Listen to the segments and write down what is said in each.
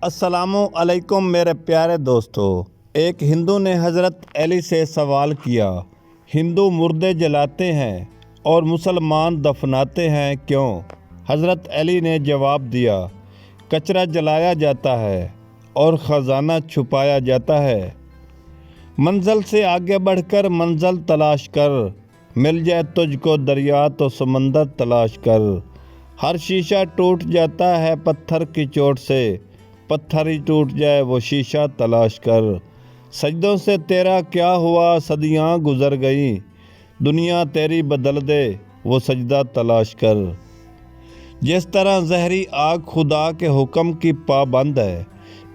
السلام علیکم میرے پیارے دوستو۔ ایک ہندو نے حضرت علی سے سوال کیا، ہندو مردے جلاتے ہیں اور مسلمان دفناتے ہیں کیوں؟ حضرت علی نے جواب دیا، کچرا جلایا جاتا ہے اور خزانہ چھپایا جاتا ہے۔ منزل سے آگے بڑھ کر منزل تلاش کر، مل جائے تجھ کو دریا تو سمندر تلاش کر۔ ہر شیشہ ٹوٹ جاتا ہے پتھر کی چوٹ سے، پتھر ہی ٹوٹ جائے وہ شیشہ تلاش کر۔ سجدوں سے تیرا کیا ہوا صدیاں گزر گئیں، دنیا تیری بدل دے وہ سجدہ تلاش کر۔ جس طرح ظاہری آنکھ خدا کے حکم کی پابند ہے،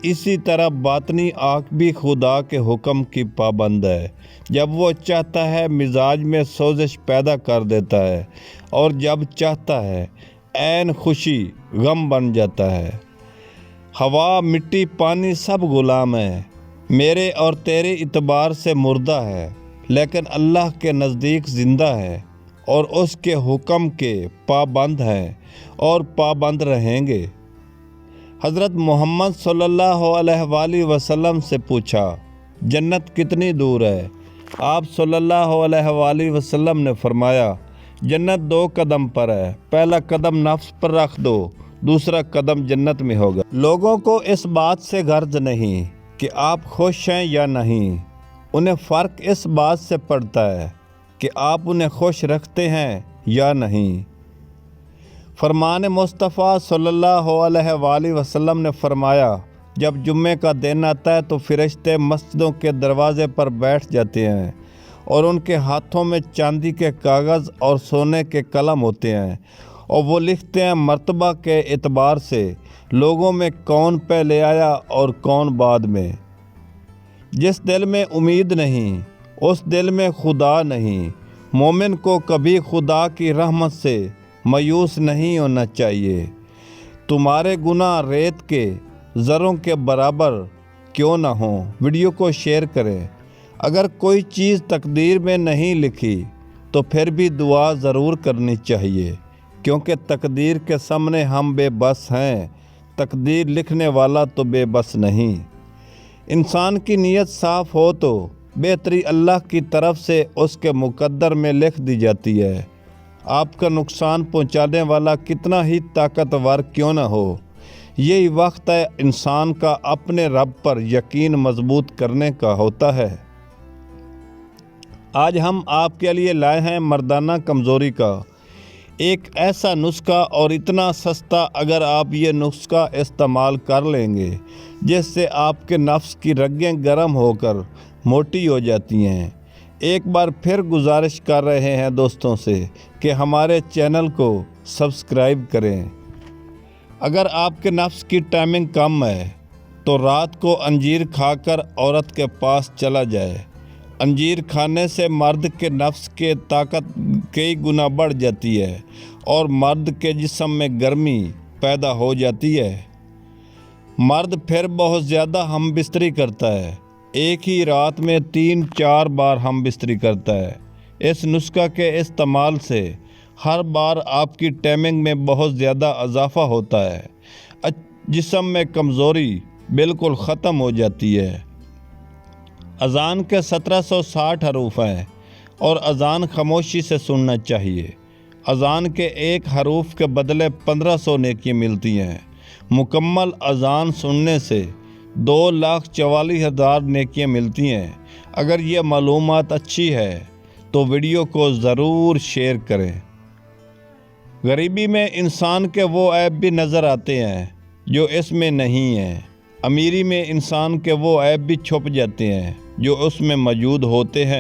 اسی طرح باطنی آنکھ بھی خدا کے حکم کی پابند ہے۔ جب وہ چاہتا ہے مزاج میں سوزش پیدا کر دیتا ہے، اور جب چاہتا ہے عین خوشی غم بن جاتا ہے۔ ہوا، مٹی، پانی سب غلام ہیں، میرے اور تیرے اعتبار سے مردہ ہے، لیکن اللہ کے نزدیک زندہ ہے اور اس کے حکم کے پابند ہیں اور پابند رہیں گے۔ حضرت محمد صلی اللہ علیہ وآلہ وسلم سے پوچھا، جنت کتنی دور ہے؟ آپ صلی اللہ علیہ وآلہ وسلم نے فرمایا، جنت 2 قدم پر ہے، پہلا قدم نفس پر رکھ دو، دوسرا قدم جنت میں ہوگا۔ لوگوں کو اس بات سے غرض نہیں کہ آپ خوش ہیں یا نہیں، انہیں فرق اس بات سے پڑتا ہے کہ آپ انہیں خوش رکھتے ہیں یا نہیں۔ فرمان مصطفیٰ صلی اللہ علیہ وآلہ وسلم نے فرمایا، جب جمعے کا دن آتا ہے تو فرشتے مسجدوں کے دروازے پر بیٹھ جاتے ہیں اور ان کے ہاتھوں میں چاندی کے کاغذ اور سونے کے قلم ہوتے ہیں، اور وہ لکھتے ہیں مرتبہ کے اعتبار سے لوگوں میں کون پہلے آیا اور کون بعد میں۔ جس دل میں امید نہیں اس دل میں خدا نہیں۔ مومن کو کبھی خدا کی رحمت سے مایوس نہیں ہونا چاہیے۔ تمہارے گناہ ریت کے ذروں کے برابر کیوں نہ ہوں۔ ویڈیو کو شیئر کریں۔ اگر کوئی چیز تقدیر میں نہیں لکھی تو پھر بھی دعا ضرور کرنی چاہیے، کیونکہ تقدیر کے سامنے ہم بے بس ہیں، تقدیر لکھنے والا تو بے بس نہیں۔ انسان کی نیت صاف ہو تو بہتری اللہ کی طرف سے اس کے مقدر میں لکھ دی جاتی ہے۔ آپ کا نقصان پہنچانے والا کتنا ہی طاقتور کیوں نہ ہو، یہی وقت ہے انسان کا اپنے رب پر یقین مضبوط کرنے کا ہوتا ہے۔ آج ہم آپ کے لیے لائے ہیں مردانہ کمزوری کا ایک ایسا نسخہ، اور اتنا سستا، اگر آپ یہ نسخہ استعمال کر لیں گے جس سے آپ کے نفس کی رگیں گرم ہو کر موٹی ہو جاتی ہیں۔ ایک بار پھر گزارش کر رہے ہیں دوستوں سے کہ ہمارے چینل کو سبسکرائب کریں۔ اگر آپ کے نفس کی ٹائمنگ کم ہے تو رات کو انجیر کھا کر عورت کے پاس چلا جائے۔ انجیر کھانے سے مرد کے نفس کی طاقت کئی گنا بڑھ جاتی ہے اور مرد کے جسم میں گرمی پیدا ہو جاتی ہے۔ مرد پھر بہت زیادہ ہم بستری کرتا ہے، ایک ہی رات میں 3-4 بار ہم بستری کرتا ہے۔ اس نسخہ کے استعمال سے ہر بار آپ کی ٹائمنگ میں بہت زیادہ اضافہ ہوتا ہے، جسم میں کمزوری بالکل ختم ہو جاتی ہے۔ اذان کے 1760 حروف ہیں اور اذان خاموشی سے سننا چاہیے۔ اذان کے ایک حروف کے بدلے 1500 نیکیاں ملتی ہیں۔ مکمل اذان سننے سے 2,44,000 نیکیاں ملتی ہیں۔ اگر یہ معلومات اچھی ہے تو ویڈیو کو ضرور شیئر کریں۔ غریبی میں انسان کے وہ عیب بھی نظر آتے ہیں جو اس میں نہیں ہیں۔ امیری میں انسان کے وہ عیب بھی چھپ جاتے ہیں جو اس میں موجود ہوتے ہیں۔